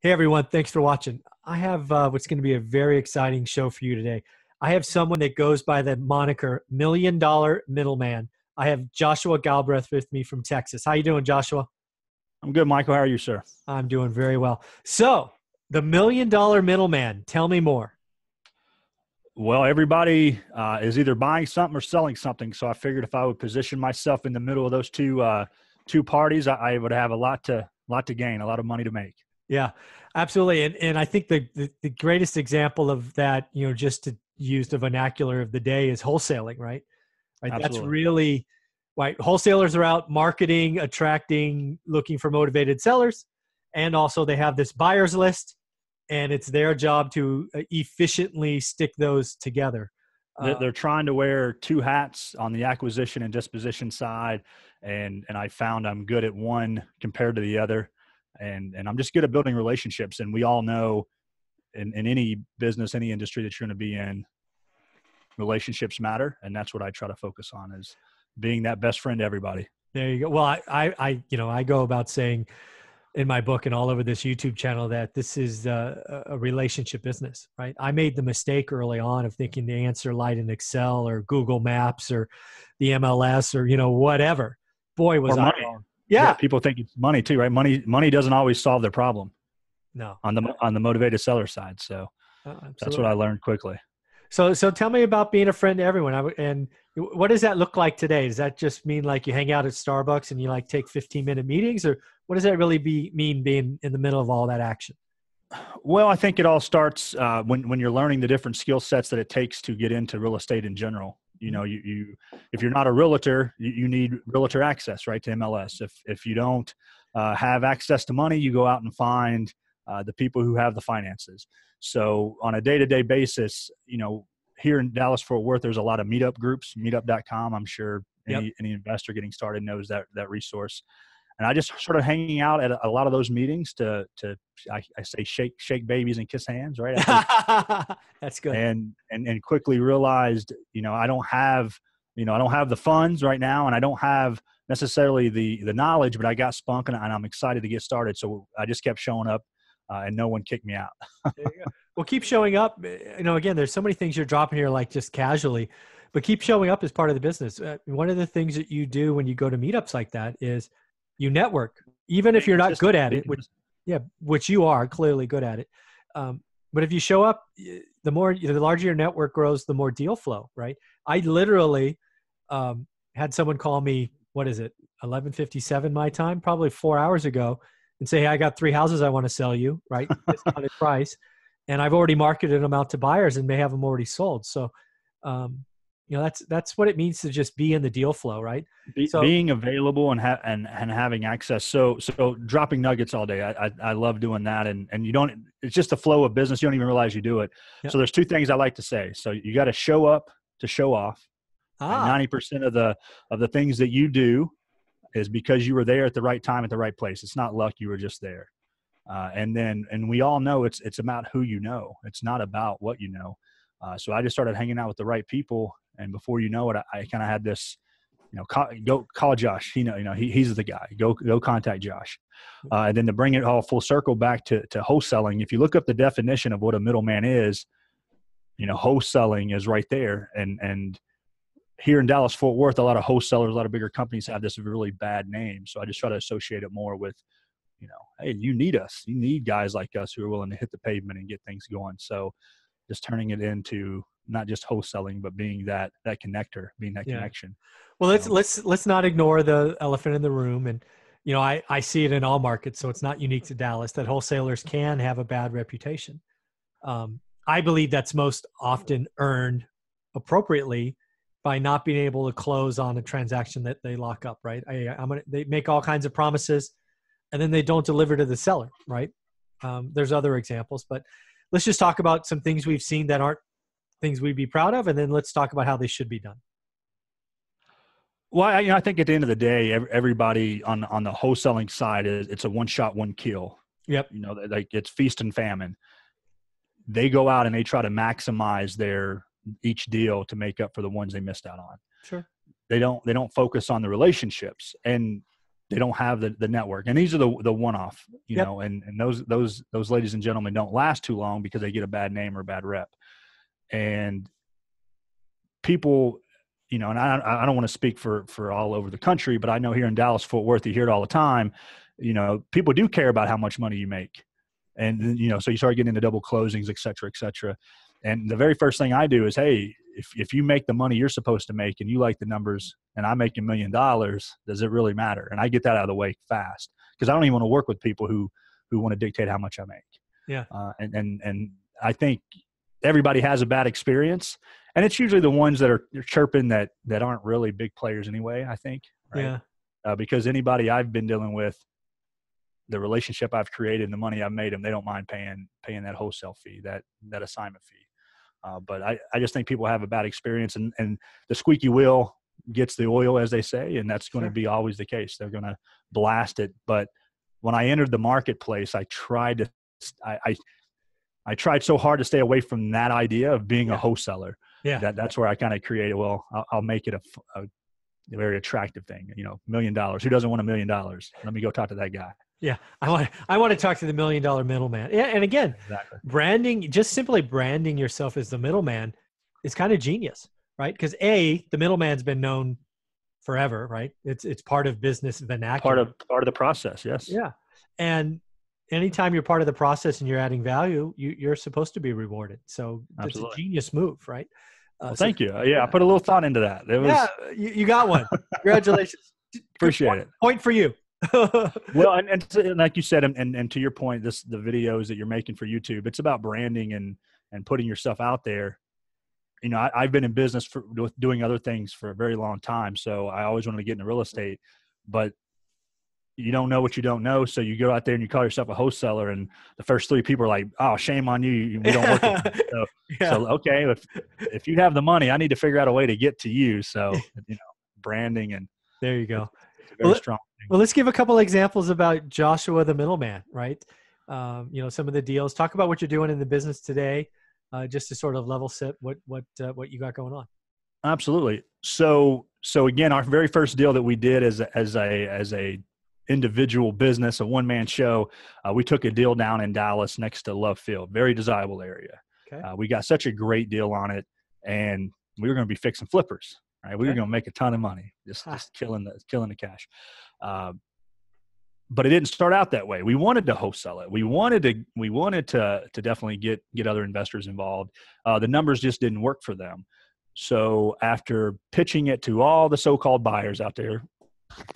Hey everyone, thanks for watching. I have what's going to be a very exciting show for you today. I have someone that goes by the moniker Million Dollar Middleman. I have Joshua Galbreath with me from Texas. How you doing, Joshua? I'm good, Michael. How are you, sir? I'm doing very well. So, the Million Dollar Middleman, tell me more. Well, everybody is either buying something or selling something. So I figured if I would position myself in the middle of those two parties, I would have a lot to gain, a lot of money to make. Yeah, absolutely. And I think the greatest example of that, just to use the vernacular of the day, is wholesaling, right? Right. That's Absolutely. really right. Wholesalers are out marketing, attracting, looking for motivated sellers. And also they have this buyers list, and it's their job to efficiently stick those together. They're trying to wear two hats on the acquisition and disposition side, and I found I'm good at one compared to the other, and I'm just good at building relationships. And we all know in any business, any industry that you're going to be in, relationships matter, and that's what I try to focus on, is being that best friend to everybody. There you go. Well, I go about saying in my book and all over this YouTube channel that this is a relationship business, right? I made the mistake early on of thinking the answer lied in Excel or Google Maps or the MLS or, whatever. Boy, was Or I money. wrong. Yeah, Yeah. people think it's money too, right? Money doesn't always solve their problem No. on the motivated seller side. So that's what Absolutely. I learned quickly. So tell me about being a friend to everyone. And what does that look like today? Does that just mean like you hang out at Starbucks and you like take 15-minute meetings, or what does that really mean being in the middle of all that action? Well, I think it all starts when you're learning the different skill sets that it takes to get into real estate in general. You if you're not a realtor, you need realtor access, right, to MLS. If you don't have access to money, you go out and find the people who have the finances. So on a day-to-day basis, here in Dallas Fort Worth, there's a lot of meetup groups, meetup.com. I'm sure Yep. any investor getting started knows that resource. And I just started hanging out at a lot of those meetings I say shake babies and kiss hands, right? That's good. And quickly realized, I don't have the funds right now, and I don't have necessarily the knowledge, but I got spunk, and I'm excited to get started. So I just kept showing up, and no one kicked me out. There you go. Well, keep showing up. Again, there's so many things you're dropping here, like just casually, but keep showing up as part of the business. One of the things that you do when you go to meetups like that is you network, even if Being you're not good consistent, at it, which you are clearly good at it. But if you show up, the larger your network grows, the more deal flow, right? I literally had someone call me, what is it, 11:57 my time, probably 4 hours ago, and say, hey, I got 3 houses I want to sell you, right? Discounted price. And I've already marketed them out to buyers and may have them already sold. So, that's what it means to just be in the deal flow, right? So being available and having access. So dropping nuggets all day. I love doing that. And it's just the flow of business. You don't even realize you do it. yeah. So there's two things I like to say. So you got to show up to show off. And 90% of the things that you do is because you were there at the right time at the right place. It's not luck. You were just there. And we all know it's about who you know. It's not about what you know. So I just started hanging out with the right people, and before you know it, I kind of had this, go call Josh. He's the guy. Go contact Josh. And then to bring it all full circle back to wholesaling, if you look up the definition of what a middleman is, wholesaling is right there. And here in Dallas Fort Worth, a lot of wholesalers, a lot of bigger companies have this really bad name. So I just try to associate it more with, hey, you need us. You need guys like us who are willing to hit the pavement and get things going. So just turning it into not just wholesaling, but being that connector, being that connection. Well, let's not ignore the elephant in the room. And I see it in all markets, so it's not unique to Dallas that wholesalers can have a bad reputation. I believe that's most often earned appropriately by not being able to close on a transaction that they lock up. Right? They make all kinds of promises, and then they don't deliver to the seller. Right? There's other examples, but let's just talk about some things we've seen that aren't things we'd be proud of, and then let's talk about how they should be done. Well, I think at the end of the day, everybody on the wholesaling side it's a one shot, one kill. Yep. Like it's feast and famine. They go out and they try to maximize each deal to make up for the ones they missed out on. Sure. They don't focus on the relationships. And they don't have the network. And these are the one-off, you Yep. know, and those ladies and gentlemen don't last too long because they get a bad name or a bad rep. And people, you know, and I don't want to speak for all over the country, but I know here in Dallas, Fort Worth, you hear it all the time. You know, people do care about how much money you make. And, you know, so you start getting into double closings, et cetera, et cetera. And the very first thing I do is, hey, if you make the money you're supposed to make and you like the numbers and I make $1 million, does it really matter? And I get that out of the way fast because I don't even want to work with people who want to dictate how much I make. Yeah. And I think everybody has a bad experience, and it's usually the ones that are chirping that aren't really big players anyway, I think. Right? Yeah. Because anybody I've been dealing with, the relationship I've created and the money I've made them, they don't mind paying that wholesale fee, that assignment fee. But I just think people have a bad experience, and the squeaky wheel gets the oil, as they say, and that's going to be always the case. They're going to blast it. But when I entered the marketplace, I tried so hard to stay away from that idea of being a wholesaler. Yeah. That's where I kind of created, well, I'll make it a very attractive thing. You know, $1 million. Who doesn't want $1 million? Let me go talk to that guy. Yeah, I want to talk to the $1 million middleman. Yeah, and again, exactly. Branding, just simply branding yourself as the middleman is kind of genius, right? Because the middleman's been known forever, right? It's part of business vernacular. Part of the process, yes. Yeah, and anytime you're part of the process and you're adding value, you're supposed to be rewarded. So it's a genius move, right? Well, thank you. Yeah, I put a little thought into that. You got one. Congratulations. Appreciate it. Point for you. Well, and like you said, and to your point, the videos that you're making for YouTube, it's about branding and putting yourself out there. You know, I've been in business with doing other things for a very long time, so I always wanted to get into real estate, but you don't know what you don't know, so you go out there and you call yourself a wholesaler, and the first 3 people are like, "Oh, shame on you! We don't work with you." So okay, if you have the money, I need to figure out a way to get to you. So you know, branding and there you go. Very strong. Well, let's give a couple examples about Joshua the middleman, right? You know, some of the deals. Talk about what you're doing in the business today, just to sort of level set what you got going on. Absolutely. So again, our very first deal that we did as a individual business, a one-man show, we took a deal down in Dallas next to Love Field, very desirable area. Okay. We got such a great deal on it, and we were going to be fixing flippers. Right? We were going to make a ton of money, just killing the cash. But it didn't start out that way. We wanted to wholesale it. We wanted to definitely get other investors involved. The numbers just didn't work for them. So after pitching it to all the so-called buyers out there,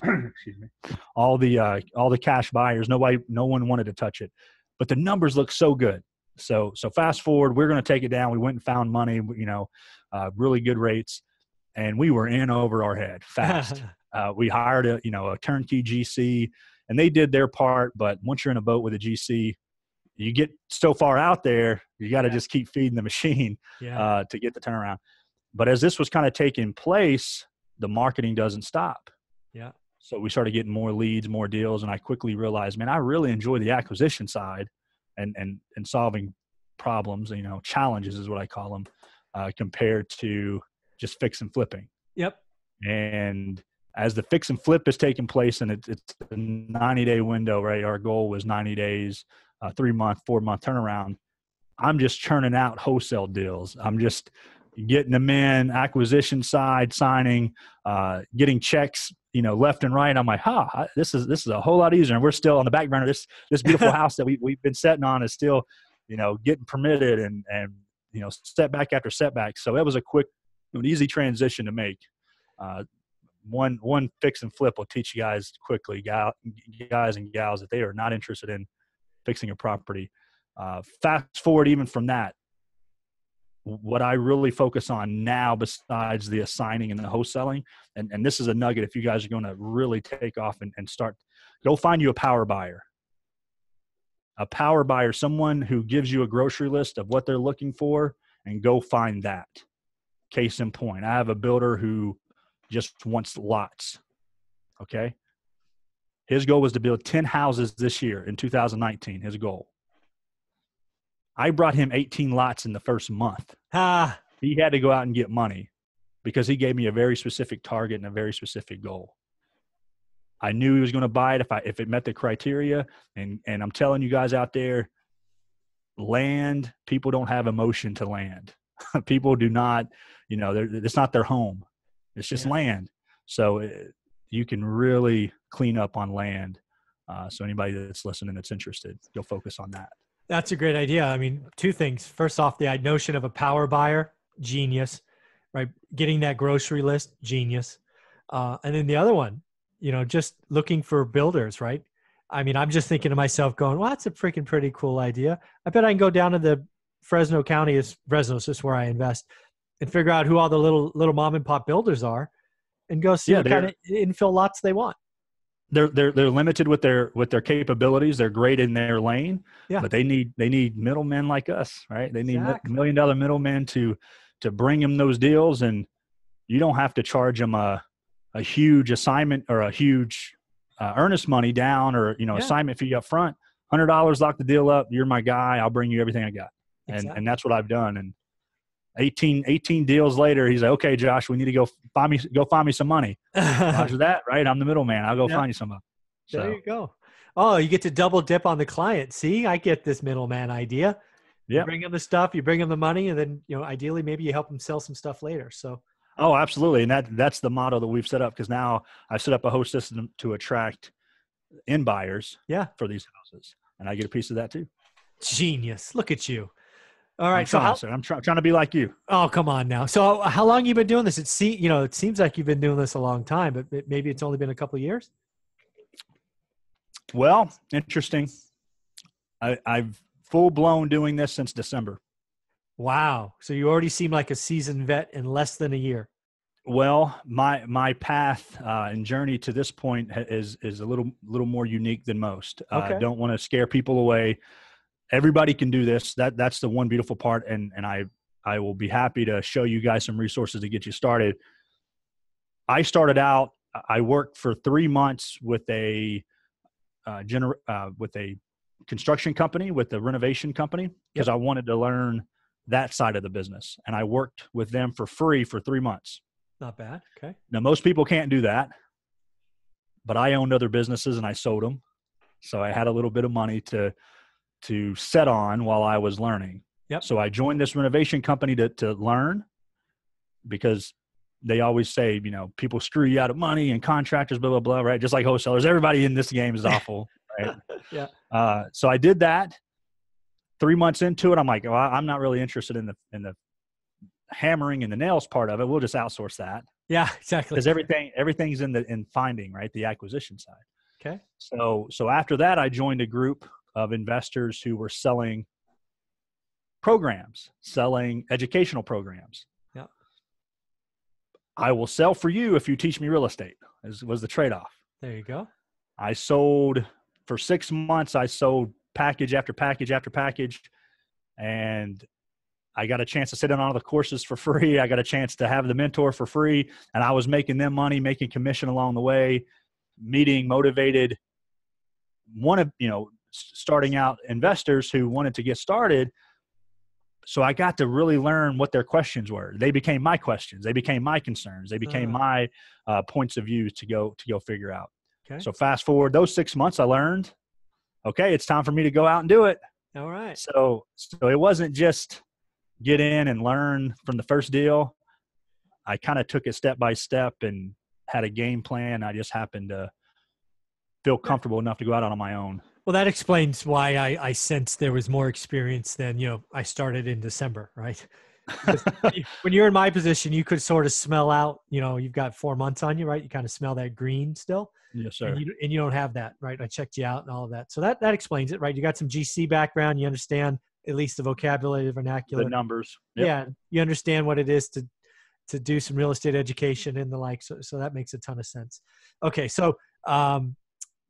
excuse me, all the cash buyers, no one wanted to touch it. But the numbers look so good. So fast forward, we're going to take it down. We went and found money, you know, really good rates. And we were in over our head fast. We hired a turnkey GC, and they did their part. But once you're in a boat with a GC, you get so far out there, you got to just keep feeding the machine to get the turnaround. But as this was kind of taking place, the marketing doesn't stop. Yeah. So we started getting more leads, more deals, and I quickly realized, man, I really enjoy the acquisition side and solving problems. You know, challenges is what I call them, compared to just fix and flipping. Yep. And as the fix and flip is taking place, and it's a 90-day window, right? Our goal was 90 days, 3-month, 4-month turnaround. I'm just churning out wholesale deals. I'm just getting them in, acquisition side, signing, getting checks, you know, left and right. I'm like, this is a whole lot easier. And we're still on the back burner. This beautiful house that we've been sitting on is still, you know, getting permitted and you know, setback after setback. So it was an easy transition to make. One fix and flip will teach you guys quickly, guys and gals, that they are not interested in fixing a property. Fast forward even from that, what I really focus on now, besides the assigning and the wholesaling, and this is a nugget if you guys are going to really take off and start, go find you a power buyer. A power buyer, someone who gives you a grocery list of what they're looking for, and go find that. Case in point, I have a builder who just wants lots. Okay. His goal was to build 10 houses this year in 2019, his goal. I brought him 18 lots in the first month. He had to go out and get money because he gave me a very specific target and a very specific goal. I knew he was going to buy it if it met the criteria. And I'm telling you guys out there, land, people don't have emotion to land. People do not, it's not their home. It's just land. So you can really clean up on land. So anybody that's listening that's interested, you'll focus on that. That's a great idea. I mean, two things. First off, the notion of a power buyer, genius, right? Getting that grocery list, genius. And then the other one, just looking for builders, right? I mean, I'm just thinking to myself going, well, that's a freaking pretty cool idea. I bet I can go down to the Fresno County, Fresno's just where I invest, and figure out who all the little mom and pop builders are and go see what kind of infill lots they want. They're limited with their capabilities. They're great in their lane, but they need middlemen like us, right? They need $1 million middlemen to bring them those deals, and you don't have to charge them a huge assignment or a huge earnest money down or assignment fee up front. $100, lock the deal up. You're my guy. I'll bring you everything I got, and that's what I've done. And 18 deals later, he's like, okay, Josh, we need to go find me some money. Roger that, right? I'm the middleman. I'll go find you somebody. So. There you go. Oh, you get to double dip on the client. See, I get this middleman idea. Yeah. You bring him the stuff, you bring him the money, and then, ideally maybe you help him sell some stuff later. So. Oh, absolutely. And that's the model that we've set up, because now I've set up a whole system to attract in buyers for these houses. And I get a piece of that too. Genius. Look at you. All right. I'm trying to be like you. Oh, come on now. So how long have you been doing this? It seems like you've been doing this a long time, but maybe it's only been a couple of years. Well, interesting. I've full blown doing this since December. Wow. So you already seem like a seasoned vet in less than a year. Well, my path and journey to this point is a little more unique than most. Okay. Don't want to scare people away. Everybody can do this. That's the one beautiful part. And I will be happy to show you guys some resources to get you started. I started out, I worked for 3 months with a construction company, with a renovation company, because I wanted to learn that side of the business. And I worked with them for free for 3 months. Not bad. Okay. Now, most people can't do that, but I owned other businesses and I sold them. So I had a little bit of money to set on while I was learning. Yep. So I joined this renovation company to learn, because they always say, people screw you out of money and contractors, blah, blah, blah, right? Just like wholesalers, everybody in this game is awful, right? Yeah. So I did that. 3 months into it, I'm like, well, I'm not really interested in the hammering and the nails part of it. We'll just outsource that. Yeah, exactly. Because everything's in finding, right? The acquisition side. Okay. So after that, I joined a group of investors who were selling educational programs. Yeah. I will sell for you if you teach me real estate, was the trade-off. There you go. I sold for 6 months. I sold package after package after package, and I got a chance to sit in on the courses for free. I got a chance to have the mentor for free, and I was making them money, making commission along the way, meeting motivated, starting out investors who wanted to get started. So I got to really learn what their questions were. They became my questions. They became my concerns. They became my points of view to go figure out. Okay. So fast forward those 6 months, I learned, okay, it's time for me to go out and do it. All right. So it wasn't just get in and learn from the first deal. I kind of took it step by step and had a game plan. I just happened to feel comfortable enough to go out on my own. Well, that explains why I sensed there was more experience than, I started in December, right? When you're in my position, you could sort of smell out, you've got 4 months on you, right? You kind of smell that green still. Yes, sir. And you don't have that, right? I checked you out and all of that. So that explains it, right? You got some GC background. You understand at least the vocabulary, the vernacular. The numbers. Yep. Yeah. You understand what it is to do some real estate education and the like. So that makes a ton of sense. Okay. So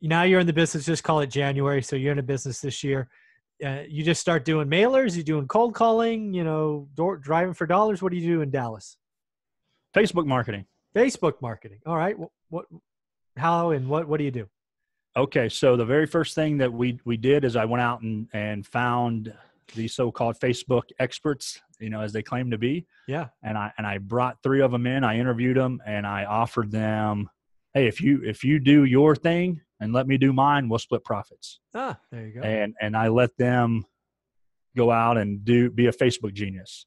now you're in the business, just call it January. So you're in a business this year. You just start doing mailers, you doing cold calling, driving for dollars. What do you do in Dallas? Facebook marketing. All right. How and what do you do? Okay. So the very first thing that we did is I went out and found the so-called Facebook experts, as they claim to be. Yeah. And I brought 3 of them in, I interviewed them, and I offered them hey, if you do your thing and let me do mine, we'll split profits. There you go. And I let them go out and be a Facebook genius.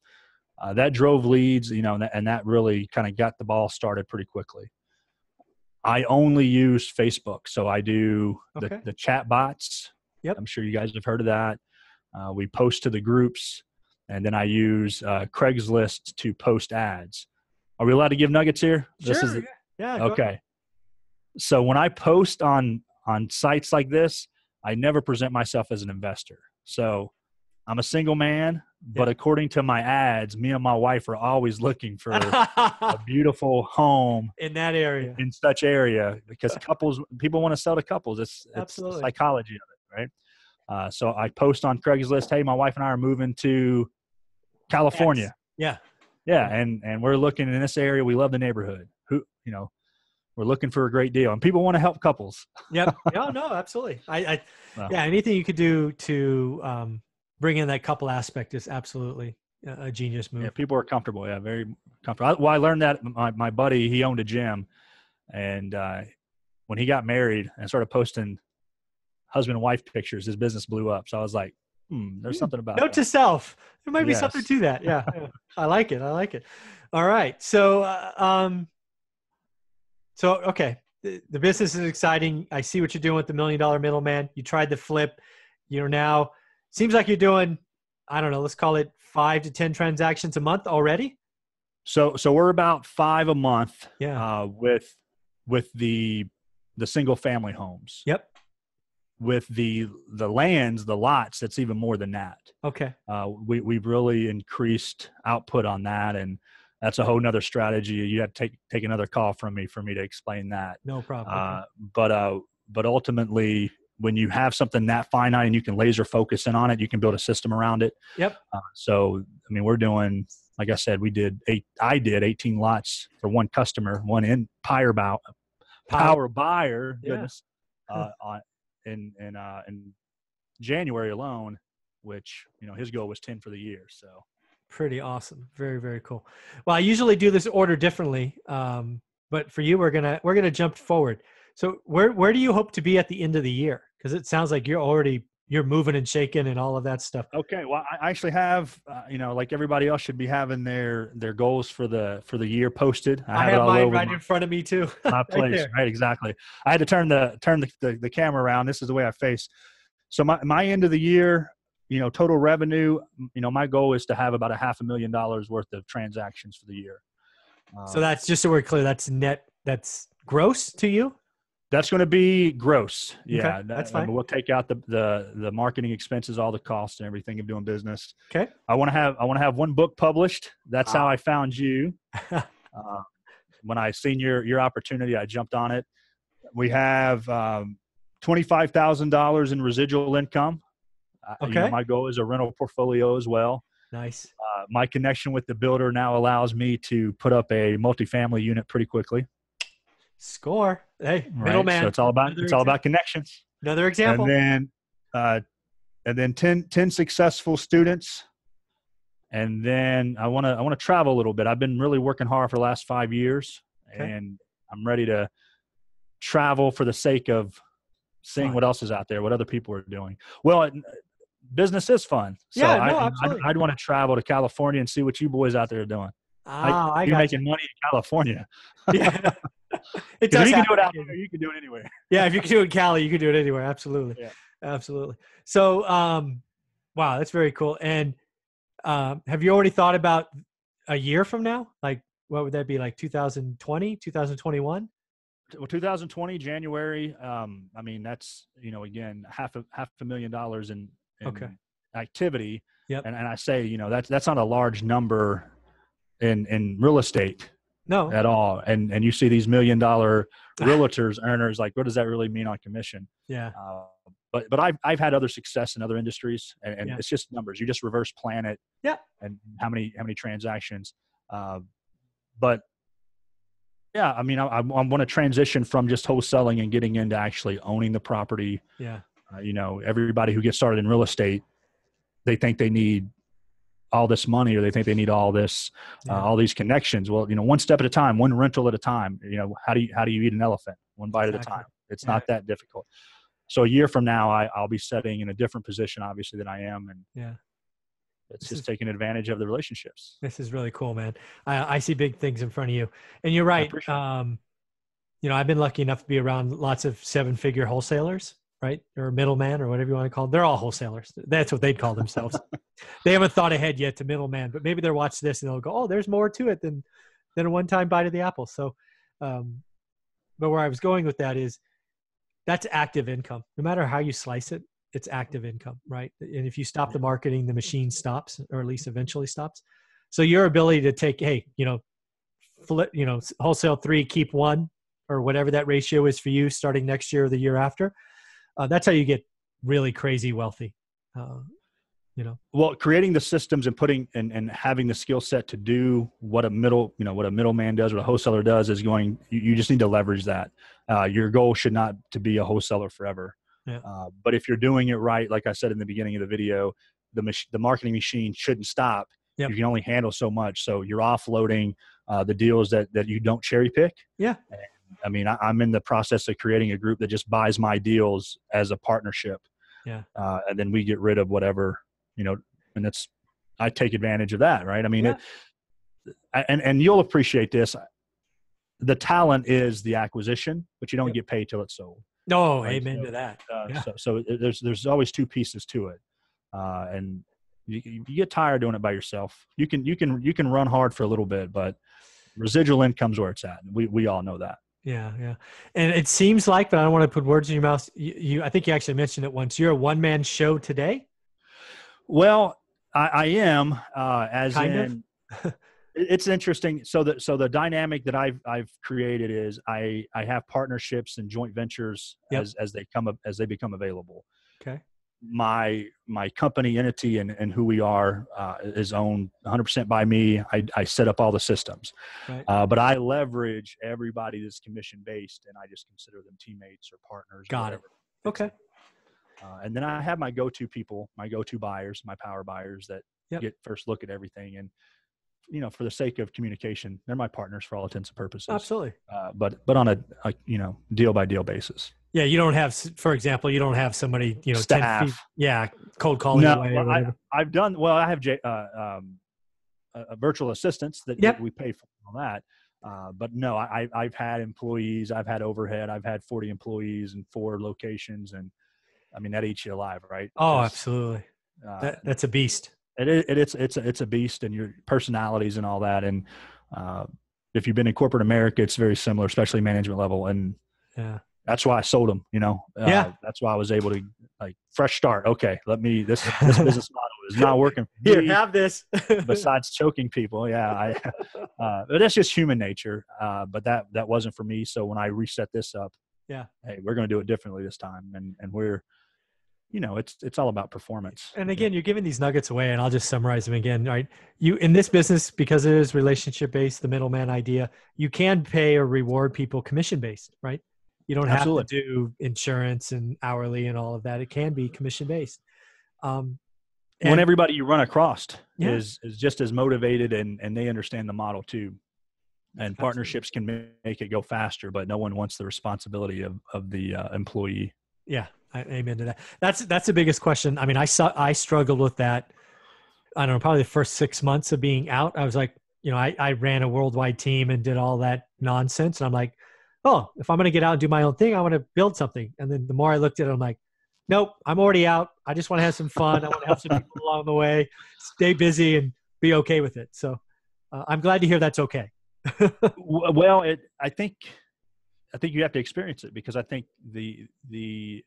That drove leads, and that really kind of got the ball started pretty quickly. I only use Facebook. So I do the chat bots. Yep. I'm sure you guys have heard of that. We post to the groups, and then I use Craigslist to post ads. Are we allowed to give nuggets here? Sure. Yeah. Okay. So when I post on sites like this, I never present myself as an investor. So I'm a single man, but according to my ads, me and my wife are always looking for a beautiful home in that area, in such area, because people want to sell to couples. It's Absolutely. the psychology of it, right? So I post on Craigslist, hey, my wife and I are moving to California. Yeah. And we're looking in this area. We love the neighborhood. We're looking for a great deal, and people want to help couples. Yep. No, absolutely. Anything you could do to bring in that couple aspect is absolutely a genius move. Yeah, people are comfortable. Yeah, very comfortable. I learned that my buddy, he owned a gym, and when he got married and started posting husband and wife pictures, his business blew up. So I was like, there's something about Note that. to self. There might be something to that. Yeah. I like it. All right. So, okay. The business is exciting. I see what you're doing with the $1 million middleman. You tried the flip. You're now, seems like you're doing, I don't know, let's call it 5 to 10 transactions a month already. So we're about 5 a month. Yeah. With the single family homes. Yep. With the lands, the lots, that's even more than that. Okay. We've really increased output on that, and that's a whole nother strategy. You have to take another call from me for me to explain that. No problem. But ultimately, when you have something that finite and you can laser focus in on it, you can build a system around it. Yep. So I mean, we're doing, like I said, I did 18 lots for one customer, one in power buyer. Goodness. In January alone, which his goal was 10 for the year. So pretty awesome. Very, very cool. Well, I usually do this order differently, but for you, we're gonna jump forward. So where do you hope to be at the end of the year? Because it sounds like you're moving and shaking and all of that stuff. Okay. Well, I actually have, like everybody else should be having their goals for the year posted. I have mine right in front of me too. My place, right? Exactly. I had to turn the camera around. This is the way I face. So my end of the year, total revenue, my goal is to have about $500,000 worth of transactions for the year. So that's, just so we're clear, that's net, that's gross to you? That's going to be gross. Yeah. Okay, that's fine. We'll take out the marketing expenses, all the costs and everything of doing business. Okay. I want to have one book published. That's how I found you. When I seen your opportunity, I jumped on it. We have $25,000 in residual income. Okay. My goal is a rental portfolio as well. Nice. My connection with the builder now allows me to put up a multifamily unit pretty quickly. Score. Hey, middleman. So it's all about connections. Another example. And then 10 successful students. And then I want to travel a little bit. I've been really working hard for the last 5 years, and I'm ready to travel for the sake of seeing what else is out there, what other people are doing. Well, business is fun. So absolutely. I'd want to travel to California and see what you boys out there are doing. You're making money in California. Yeah. If you can do it out there, you can do it anywhere. Yeah, if you can do it in Cali, you can do it anywhere. Absolutely. Yeah. Absolutely. So, wow, that's very cool. And have you already thought about a year from now? Like, what would that be, like 2020, 2021? Well, 2020, January. I mean, that's, again, $500,000 in activity. Yep. And I say, that's not a large number in real estate. No. At all. And you see these $1 million realtors, earners, like, what does that really mean on commission? Yeah. But I've had other success in other industries, and it's just numbers. You just reverse plan it. Yeah. And how many transactions. But yeah, I mean, I want to transition from just wholesaling and getting into actually owning the property. Yeah. Everybody who gets started in real estate, they think they need all this money, or they think they need all this, all these connections. Well, one step at a time, one rental at a time. How do you eat an elephant? One bite at a time. It's not that difficult. So a year from now, I'll be setting in a different position, obviously, than I am. And it's just taking advantage of the relationships. This is really cool, man. I see big things in front of you. And you're right. I've been lucky enough to be around lots of 7-figure wholesalers, right? Or middleman, or whatever you want to call them. They're all wholesalers. That's what they'd call themselves. They haven't thought ahead yet to middleman, but maybe they'll watch this and they'll go, oh, there's more to it than a one-time bite of the apple. So, but where I was going with that is that's active income. No matter how you slice it, it's active income, right? And if you stop the marketing, the machine stops, or at least eventually stops. So your ability to take, flip, wholesale 3, keep 1, or whatever that ratio is for you starting next year or the year after. That's how you get really crazy wealthy. Well, creating the systems and putting and having the skill set to do what a middleman does, what a wholesaler does is you just need to leverage that. Your goal should not to be a wholesaler forever. Yeah. But if you're doing it right, like I said in the beginning of the video, the marketing machine shouldn't stop. Yep. You can only handle so much. So you're offloading the deals that you don't cherry pick. Yeah. I mean, I'm in the process of creating a group that just buys my deals as a partnership. Yeah. And then we get rid of whatever, and I take advantage of that. Right. I mean, and you'll appreciate this. The talent is the acquisition, but you don't get paid till it's sold. No, right? Amen to that. So there's always 2 pieces to it. And you get tired doing it by yourself. You can run hard for a little bit, but residual income's where it's at. We all know that. Yeah. Yeah. And it seems like, but I don't want to put words in your mouth. I think you actually mentioned it once. You're a one-man show today. Well, I am, it's interesting. So the dynamic that I've created is I have partnerships and joint ventures as they become available. Okay. My company entity and who we are is owned 100% by me. I set up all the systems, right. But I leverage everybody that's commission based, and I just consider them teammates or partners. Got it. Okay. And then I have my go-to people, my go-to buyers, my power buyers that get first look at everything. And for the sake of communication, they're my partners for all intents and purposes. Absolutely. But on a deal by deal basis. Yeah, you don't have, for example, somebody, staff. 10 feet, cold calling away. No, I've done, I have virtual assistants that we pay for on that. But no, I've had employees, I've had overhead, I've had 40 employees in 4 locations. And I mean, that eats you alive, right? Oh, absolutely. That's a beast. It's a beast, and your personalities and all that. And if you've been in corporate America, it's very similar, especially management level. And that's why I sold them, that's why I was able to fresh start. Okay, this business model is not working for Here, me. have this. Besides choking people. Yeah. But that's just human nature. But that wasn't for me. So when I reset this up, hey, we're going to do it differently this time. And we're, it's all about performance. And again, you're giving these nuggets away, and I'll just summarize them again. Right? You, in this business, because it is relationship based, the middleman idea, you can pay or reward people commission based, right? You don't have to do insurance and hourly and all of that. It can be commission based. When everybody you run across is just as motivated and they understand the model too. And partnerships can make it go faster, but no one wants the responsibility of the employee. Yeah. Amen to that. That's the biggest question. I mean, I struggled with that. I don't know, probably the first 6 months of being out. I was like, I ran a worldwide team and did all that nonsense. And I'm like, oh, if I'm going to get out and do my own thing, I want to build something. And then the more I looked at it, I'm like, nope, I'm already out. I just want to have some fun. I want to help some people along the way, stay busy and be okay with it. So I'm glad to hear that's okay. Well, I think you have to experience it, because I think the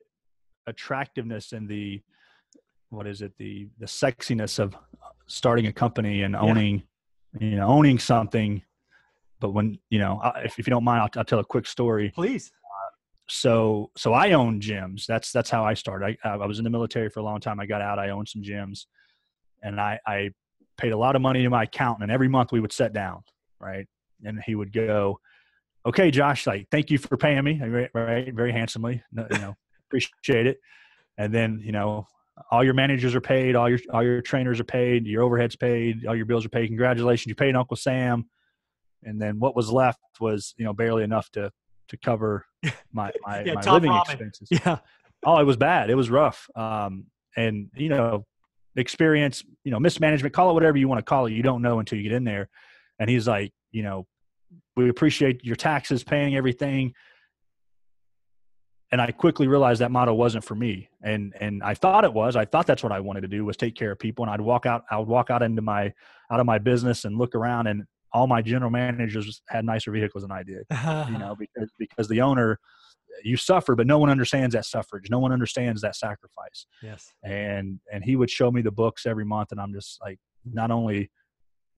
attractiveness and the sexiness of starting a company and owning something. But when, if you don't mind, I'll tell a quick story. Please. So I own gyms. That's how I started. I was in the military for a long time. I got out, I owned some gyms, and I paid a lot of money to my accountant, and every month we would sit down, right? And he would go, okay, Josh, thank you for paying me, right? Very handsomely, appreciate it. And then, all your managers are paid, all your trainers are paid, your overhead's paid, all your bills are paid. Congratulations, you paid Uncle Sam. And then what was left was, barely enough to cover my yeah, my top living ramen. expenses. Yeah. Oh, it was bad. It was rough. And experience, mismanagement, call it whatever you want to call it. You don't know until you get in there. And he's like, we appreciate your taxes, paying everything. And I quickly realized that motto wasn't for me. And I thought it was. I thought that's what I wanted to do, was take care of people. And I would walk out out of my business and look around, and all my general managers had nicer vehicles than I did. Because the owner, you suffer, but no one understands that suffrage. No one understands that sacrifice. Yes. And he would show me the books every month, and I'm just like, not only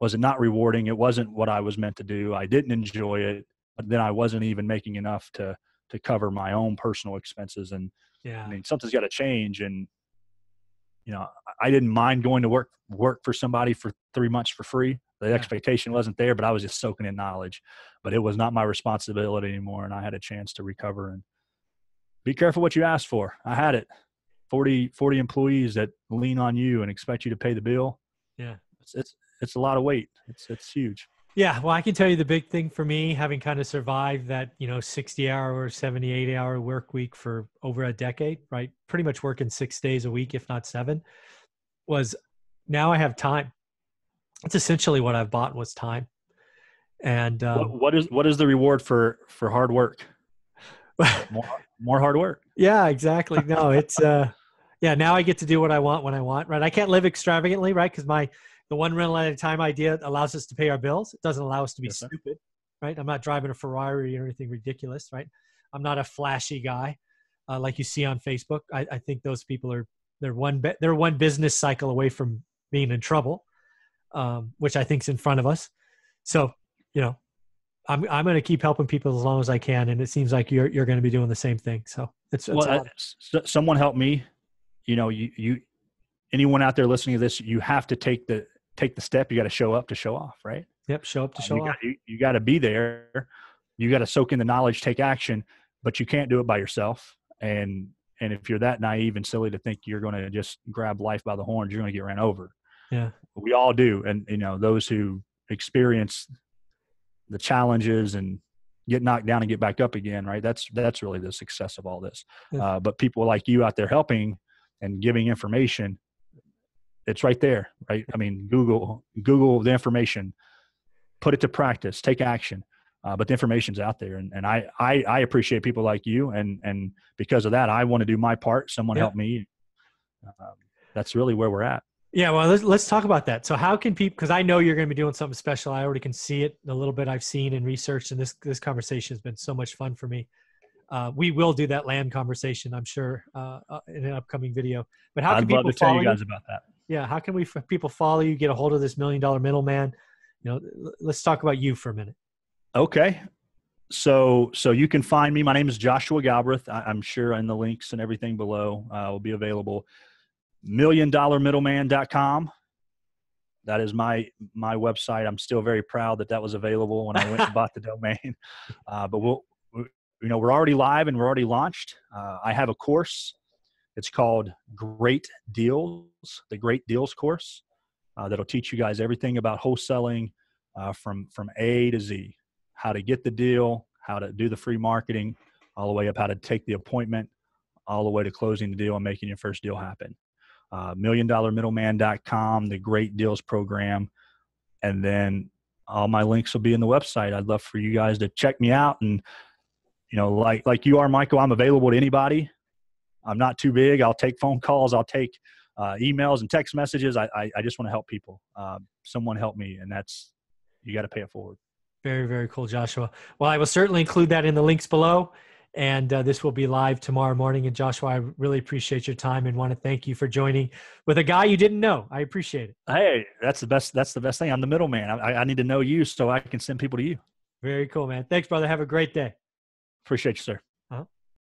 was it not rewarding, it wasn't what I was meant to do. I didn't enjoy it, but then I wasn't even making enough to cover my own personal expenses. And yeah, I mean, something's got to change. And, I didn't mind going to work for somebody for 3 months for free. The expectation wasn't there, but I was just soaking in knowledge. But it was not my responsibility anymore. And I had a chance to recover. And be careful what you ask for. I had it. 40 employees that lean on you and expect you to pay the bill. Yeah. It's a lot of weight. It's huge. Yeah. Well, I can tell you the big thing for me, having kind of survived that, 60-hour, 70, 80-hour work week for over a decade, right? Pretty much working 6 days a week, if not 7, was now I have time. That's essentially what I've bought, was time. And what is the reward for hard work? More hard work. Yeah, exactly. No, it's now I get to do what I want when I want, right? I can't live extravagantly, right? Because the one rental at a time idea allows us to pay our bills. It doesn't allow us to be stupid, right? I'm not driving a Ferrari or anything ridiculous, right? I'm not a flashy guy like you see on Facebook. I think those people they're one business cycle away from being in trouble, which I think is in front of us. So, I'm going to keep helping people as long as I can, and it seems like you're going to be doing the same thing. So someone help me. You anyone out there listening to this, you have to take the step. You got to show up to show off, right? Yep, show up to show off. You got to be there. You got to soak in the knowledge, take action, but you can't do it by yourself. And if you're that naive and silly to think you're going to just grab life by the horns, you're going to get ran over. Yeah, we all do, and those who experience the challenges and get knocked down and get back up again, right? That's really the success of all this. Yeah. But people like you out there helping and giving information, it's right there, right? I mean, Google the information, put it to practice, take action. But the information's out there, and I appreciate people like you, and because of that, I want to do my part. Someone help me. That's really where we're at. Yeah, well, let's talk about that. So how can people, because I know you're going to be doing something special. I already can see it a little bit. I've seen and researched, and this conversation has been so much fun for me. We will do that land conversation, I'm sure, in an upcoming video. But how can people love to tell you guys about that? Yeah, how can people follow you, get a hold of this $1 million middleman? Let's talk about you for a minute. Okay. So you can find me. My name is Joshua Galbreath. I'm sure in the links and everything below will be available. $1,000,000middleman.com. That is my website. I'm still very proud that was available when I went and bought the domain. But we're already live and we're already launched. I have a course. It's called Great Deals, the Great Deals course. That'll teach you guys everything about wholesaling from A to Z. How to get the deal, how to do the free marketing, all the way up how to take the appointment, all the way to closing the deal and making your first deal happen. $1,000,000middleman.com, the Great Deals program. And then all my links will be in the website. I'd love for you guys to check me out. And, like you are, Michael, I'm available to anybody. I'm not too big. I'll take phone calls. I'll take emails and text messages. I just want to help people. Someone help me. And you got to pay it forward. Very, very cool, Joshua. Well, I will certainly include that in the links below. And this will be live tomorrow morning. And Joshua, I really appreciate your time and want to thank you for joining with a guy you didn't know. I appreciate it. Hey, that's the best thing. I'm the middleman. I need to know you so I can send people to you. Very cool, man. Thanks, brother. Have a great day. Appreciate you, sir. Uh-huh.